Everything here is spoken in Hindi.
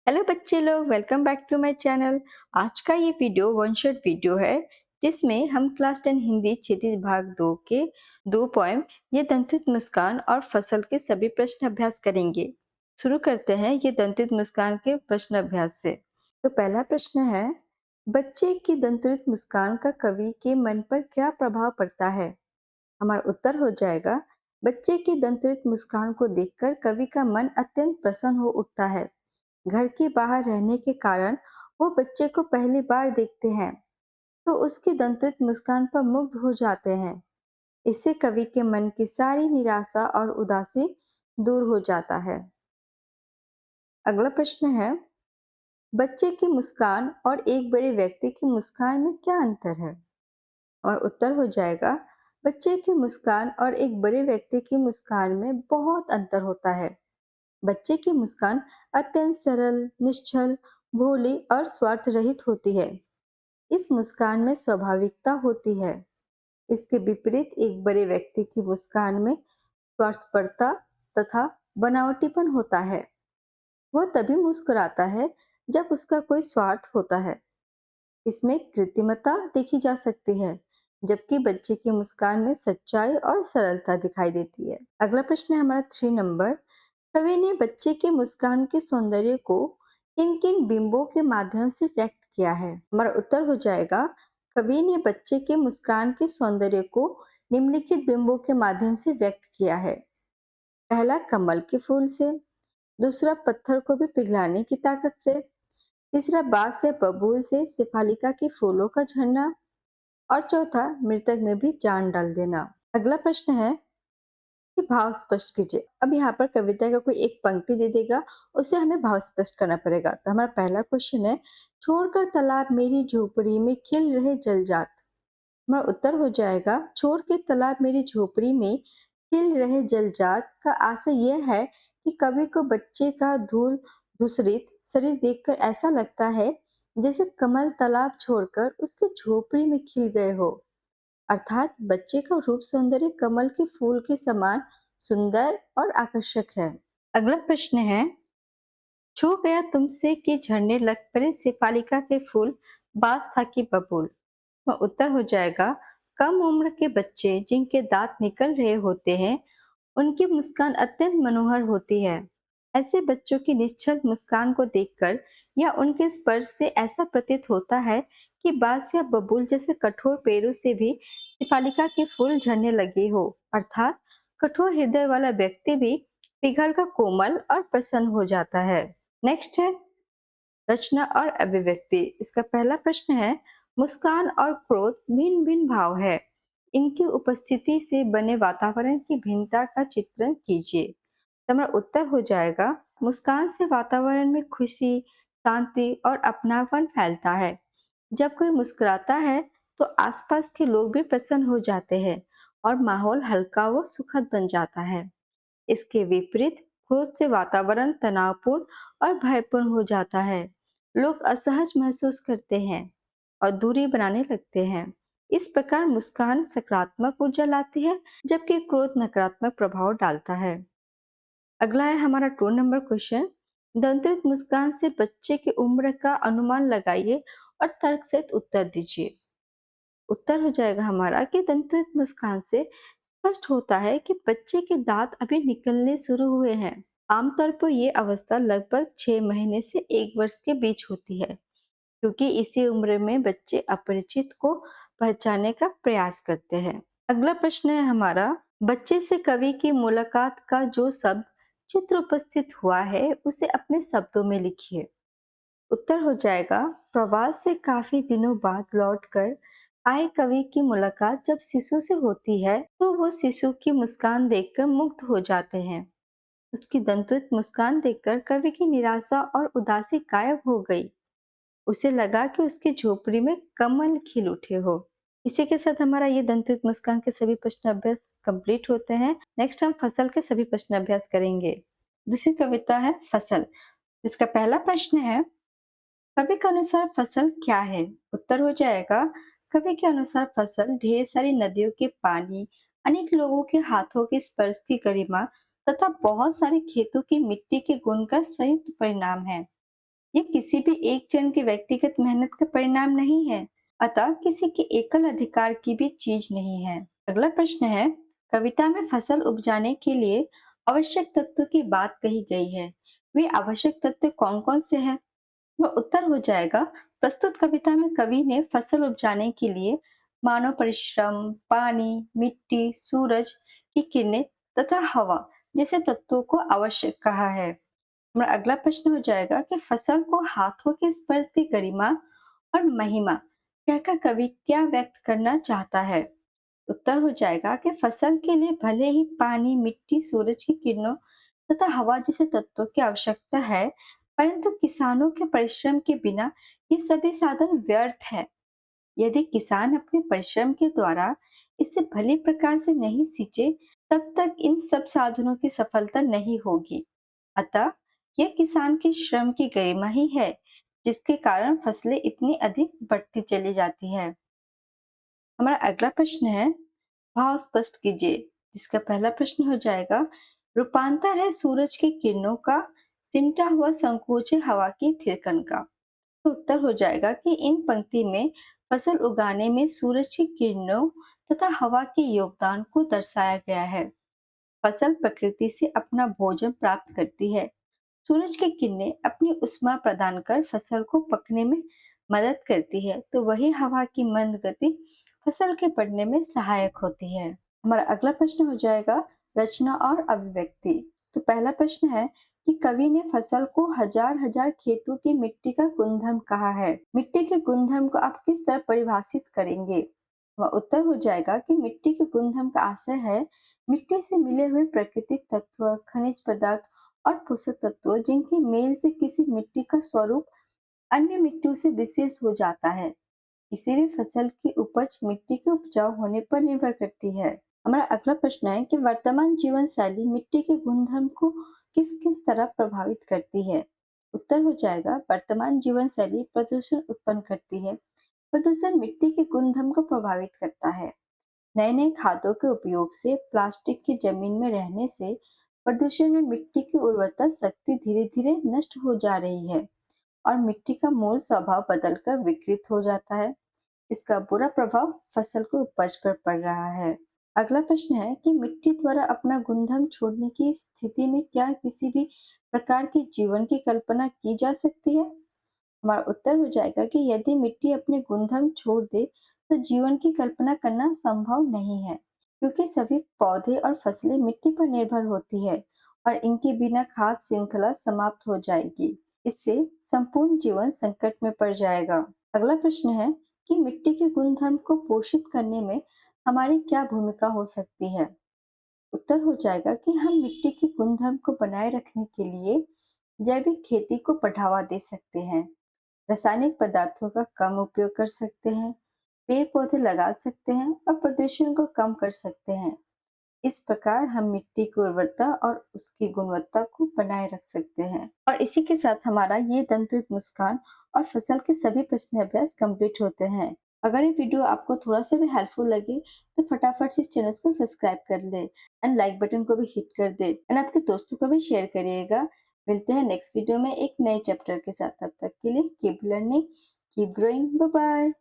हेलो बच्चे लोग, welcome back to my channel. आज का ये वीडियो वन शॉट वीडियो है जिसमें हम क्लास 10 हिंदी क्षितिज भाग 2 के 2 पोएम ये दंतित मुस्कान और फसल के सभी प्रश्न अभ्यास करेंगे। शुरू करते हैं ये दंतित मुस्कान के प्रश्न अभ्यास से। तो पहला प्रश्न है, बच्चे की दंतित मुस्कान का कवि के मन पर क्या प्रभाव पड़ता है? हमारा उत्तर हो जाएगा, बच्चे की दंतित मुस्कान को देखकर कवि का मन अत्यंत प्रसन्न हो उठता है। घर के बाहर रहने के कारण वो बच्चे को पहली बार देखते हैं तो उसकी दंतित मुस्कान पर मुग्ध हो जाते हैं। इससे कवि के मन की सारी निराशा और उदासी दूर हो जाता है। अगला प्रश्न है, बच्चे की मुस्कान और एक बड़े व्यक्ति की मुस्कान में क्या अंतर है? और उत्तर हो जाएगा, बच्चे की मुस्कान और एक बड़े व्यक्ति की मुस्कान में बहुत अंतर होता है। बच्चे की मुस्कान अत्यंत सरल, निश्चल, भोली और स्वार्थ रहित होती है। इस मुस्कान में स्वाभाविकता होती है। इसके विपरीत एक बड़े व्यक्ति की मुस्कान में स्वार्थपरता तथा बनावटीपन होता है। वह तभी मुस्कुराता है जब उसका कोई स्वार्थ होता है। इसमें कृत्रिमता देखी जा सकती है, जबकि बच्चे की मुस्कान में सच्चाई और सरलता दिखाई देती है। अगला प्रश्न है हमारा 3 नंबर। कवि ने बच्चे के मुस्कान के सौंदर्य को किन किन बिंबों के माध्यम से व्यक्त किया है? हमारा उत्तर हो जाएगा, कवि ने बच्चे के मुस्कान के सौंदर्य को निम्नलिखित बिंबों के माध्यम से व्यक्त किया है। पहला, कमल के फूल से। दूसरा, पत्थर को भी पिघलाने की ताकत से। तीसरा, बांस से बबूल से शेफालिका के फूलों का झरना। और चौथा, मृतक में भी जान डाल देना। अगला प्रश्न है कि भाव स्पष्ट कीजिए। अब यहाँ पर कविता का कोई एक पंक्ति दे देगा, उसे हमें भाव स्पष्ट करना पड़ेगा। तो हमारा पहला क्वेश्चन है, छोड़कर तालाब मेरी झोपड़ी में खिल रहे जलजात। हमारा उत्तर हो जाएगा, छोड़ के तालाब मेरी झोपड़ी में खिल रहे जलजात का आशय यह है कि कवि को बच्चे का धूल धूसरित शरीर देखकर ऐसा लगता है जैसे कमल तालाब छोड़कर उसके झोपड़ी में खिल गए हो। अर्थात बच्चे का रूप सौंदर्य कमल के फूल के समान सुंदर और आकर्षक है। अगला प्रश्न है, छू गया तुमसे कि झरने लग पड़े शेफालिका के फूल, बास था कि बबूल। तो उत्तर हो जाएगा, कम उम्र के बच्चे जिनके दांत निकल रहे होते हैं उनकी मुस्कान अत्यंत मनोहर होती है। ऐसे बच्चों की निश्चल मुस्कान को देखकर या उनके स्पर्श से ऐसा प्रतीत होता है कि बांस या बबूल जैसे कठोर पेड़ों से भी शेफालिका के फूल झड़ने लगे हो। अर्थात कठोर हृदय वाला व्यक्ति भी पिघलकर कोमल और प्रसन्न हो जाता है। नेक्स्ट है रचना और अभिव्यक्ति। इसका पहला प्रश्न है, मुस्कान और क्रोध भिन्न भिन्न भाव है, इनकी उपस्थिति से बने वातावरण की भिन्नता का चित्रण कीजिए। तो हमारा उत्तर हो जाएगा, मुस्कान से वातावरण में खुशी, शांति और अपनापन फैलता है। जब कोई मुस्कुराता है तो आसपास के लोग भी प्रसन्न हो जाते हैं और माहौल हल्का व सुखद बन जाता है। इसके विपरीत क्रोध से वातावरण तनावपूर्ण और भयपूर्ण हो जाता है। लोग असहज महसूस करते हैं और दूरी बनाने लगते हैं। इस प्रकार मुस्कान सकारात्मक ऊर्जा लाती है, जबकि क्रोध नकारात्मक प्रभाव डालता है। अगला है हमारा 2 नंबर क्वेश्चन। दंत्रित मुस्कान से बच्चे की उम्र का अनुमान लगाइए और तर्क सहित उत्तर दीजिए। उत्तर हो जाएगा हमारा कि दंत्रित मुस्कान से स्पष्ट होता है कि बच्चे के दांत अभी निकलने शुरू हुए हैं। आमतौर पर ये अवस्था लगभग 6 महीने से 1 वर्ष के बीच होती है, क्योंकि इसी उम्र में बच्चे अपरिचित को पहचानने का प्रयास करते हैं। अगला प्रश्न है हमारा, बच्चे से कवि की मुलाकात का जो शब्द चित्र उपस्थित हुआ है उसे अपने शब्दों में लिखिए। उत्तर हो जाएगा, प्रवास से काफी दिनों बाद लौटकर आए कवि की मुलाकात जब शिशु से होती है तो वो शिशु की मुस्कान देखकर मुग्ध हो जाते हैं। उसकी दंतुत मुस्कान देखकर कवि की निराशा और उदासी गायब हो गई। उसे लगा कि उसकी झोपड़ी में कमल खिल उठे हो। इसी के साथ हमारा ये दंतुत मुस्कान के सभी प्रश्न अभ्यास कंप्लीट होते हैं। नेक्स्ट हम फसल के सभी प्रश्न अभ्यास करेंगे। दूसरी कविता है फसल। इसका पहला प्रश्न है, कवि के अनुसार फसल क्या है? उत्तर हो जाएगा, कवि के अनुसार फसल ढेर सारी नदियों के पानी, अनेक लोगों के हाथों के स्पर्श की गरिमा तथा बहुत सारे खेतों की मिट्टी के गुण का संयुक्त परिणाम है। ये किसी भी एक जन के व्यक्तिगत मेहनत का परिणाम नहीं है, अतः किसी के एकल अधिकार की भी चीज नहीं है। अगला प्रश्न है, कविता में फसल उपजाने के लिए आवश्यक तत्वों की बात कही गई है। वे आवश्यक तत्व कौन-कौन से हैं? वह उत्तर हो जाएगा, प्रस्तुत कविता में कवि ने फसल उपजाने के लिए मानव परिश्रम, पानी, मिट्टी, सूरज की किरणें तथा हवा जैसे तत्वों को आवश्यक कहा है। हमारा अगला प्रश्न हो जाएगा कि फसल को हाथों के स्पर्श की गरिमा और महिमा कहकर कवि क्या व्यक्त करना चाहता है? उत्तर हो जाएगा कि फसल के लिए भले ही पानी, मिट्टी, सूरज की किरणों तथा हवा जैसे तत्वों की आवश्यकता है, परंतु किसानों के परिश्रम के बिना ये सभी साधन व्यर्थ है। यदि किसान अपने परिश्रम के द्वारा इसे भली प्रकार से नहीं सींचे, तब तक इन सब साधनों की सफलता नहीं होगी। अतः यह किसान के श्रम की गरिमा ही है, जिसके कारण फसलें इतनी अधिक बढ़ती चली जाती है। हमारा अगला प्रश्न है, भाव स्पष्ट कीजिए। जिसका पहला प्रश्न हो जाएगा, रूपांतर है सूरज की किरणों का, सिमटा हुआ संकोच है हवा की थिरकन का। तो उत्तर हो जाएगा कि इन पंक्ति में फसल उगाने में सूरज की किरणों तथा हवा के योगदान को दर्शाया गया है। फसल प्रकृति से अपना भोजन प्राप्त करती है। सूरज की किरणें अपनी ऊष्मा प्रदान कर फसल को पकने में मदद करती है, तो वही हवा की मंद गति फसल के बढ़ने में सहायक होती है। हमारा अगला प्रश्न हो जाएगा, रचना और अभिव्यक्ति। तो पहला प्रश्न है कि कवि ने फसल को हजार हजार खेतों की मिट्टी का गुणधर्म कहा है। मिट्टी के गुणधर्म को आप किस तरह परिभाषित करेंगे? वह उत्तर हो जाएगा कि मिट्टी के गुणधर्म का आशय है मिट्टी से मिले हुए प्राकृतिक तत्व, खनिज पदार्थ और पोषक तत्व जिनके मेल से किसी मिट्टी का स्वरूप अन्य मिट्टियों से विशेष हो जाता है। किसी भी फसल की उपज मिट्टी के उपजाऊ होने पर निर्भर करती है। हमारा अगला प्रश्न है कि वर्तमान जीवन शैली मिट्टी के गुणधर्म को किस किस तरह प्रभावित करती है? उत्तर हो जाएगा, वर्तमान जीवन शैली प्रदूषण उत्पन्न करती है। प्रदूषण मिट्टी के गुणधर्म को प्रभावित करता है। नए नए खादों के उपयोग से, प्लास्टिक की जमीन में रहने से प्रदूषण में मिट्टी की उर्वरता शक्ति धीरे धीरे नष्ट हो जा रही है और मिट्टी का मूल स्वभाव बदलकर विकृत हो जाता है। इसका बुरा प्रभाव फसल को उपज पर पड़ रहा है। अगला प्रश्न है कि मिट्टी द्वारा अपना गुणधर्म छोड़ने की स्थिति में क्या किसी भी प्रकार के जीवन की कल्पना की जा सकती है? हमारा उत्तर हो जाएगा कि यदि मिट्टी अपने गुणधर्म छोड़ दे तो जीवन की कल्पना करना संभव नहीं है, क्योंकि सभी पौधे और फसलें मिट्टी पर निर्भर होती है और इनके बिना खाद्य श्रृंखला समाप्त हो जाएगी। इससे संपूर्ण जीवन संकट में पड़ जाएगा। अगला प्रश्न है कि मिट्टी के गुणधर्म को पोषित करने में हमारी क्या भूमिका हो सकती है? उत्तर हो जाएगा कि हम मिट्टी के गुणधर्म को बनाए रखने के लिए जैविक खेती को बढ़ावा दे सकते हैं, रासायनिक पदार्थों का कम उपयोग कर सकते हैं, पेड़ पौधे लगा सकते हैं और प्रदूषण को कम कर सकते हैं। इस प्रकार हम मिट्टी की उर्वरता और उसकी गुणवत्ता को बनाए रख सकते हैं। और इसी के साथ हमारा ये दंतुरित मुस्कान और फसल के सभी प्रश्न अभ्यास कंप्लीट होते हैं। अगर ये वीडियो आपको थोड़ा सा भी हेल्पफुल लगे तो फटाफट से इस चैनल को सब्सक्राइब कर ले एंड लाइक बटन को भी हिट कर दे एंड आपके दोस्तों को भी शेयर करिएगा। मिलते हैं नेक्स्ट वीडियो में एक नए चैप्टर के साथ। तब तक के लिए keep learning, keep growing, bye bye.